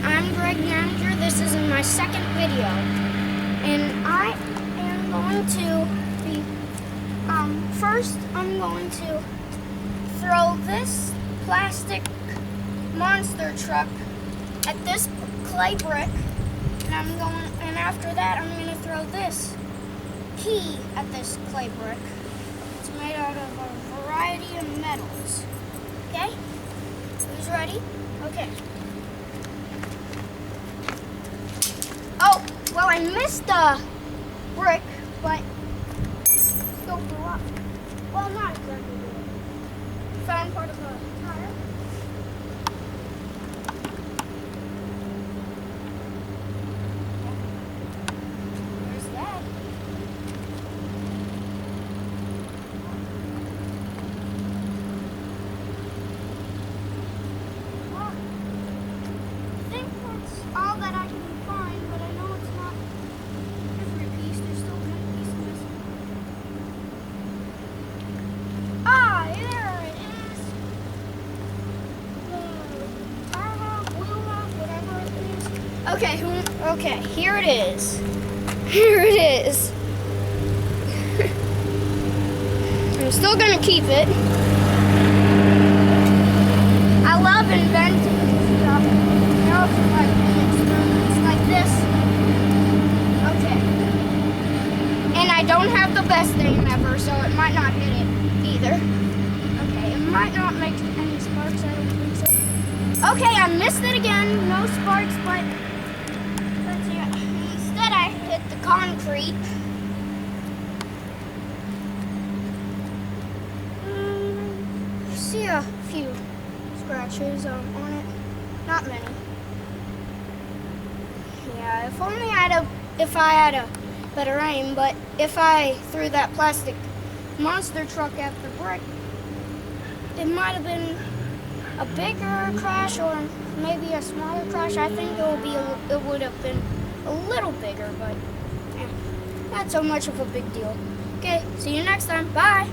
I'm Greg Manager. This is my second video, and I am going to be, first I'm going to throw this plastic monster truck at this clay brick, and after that I'm going to throw this key at this clay brick. It's made out of a variety of metals. Okay? Who's ready? Okay. Oh, well, I missed the brick, but still blew up. Well, not exactly blew up. Found part of a tire. There's that. Well, I think that's all that I can find, but I know it's not every piece. There's still one piece missing. Ah, there it is. The whatever it is. Okay, here it is. Here it is. I'm still gonna keep it. I love inventing stuff. You know, for like experiments like this. Okay. And I don't have the best aim ever, so it might not hit it either. Okay, it might not make any sparks, I don't think so. Okay, I missed it again. No sparks, but let's see. Instead I hit the concrete. See a few scratches on it. Not many. Yeah, if I had a better aim, but if I threw that plastic monster truck at the brick, it might have been a bigger crash or maybe a smaller crash. I think it would have been a little bigger, but not so much of a big deal. Okay, see you next time. Bye.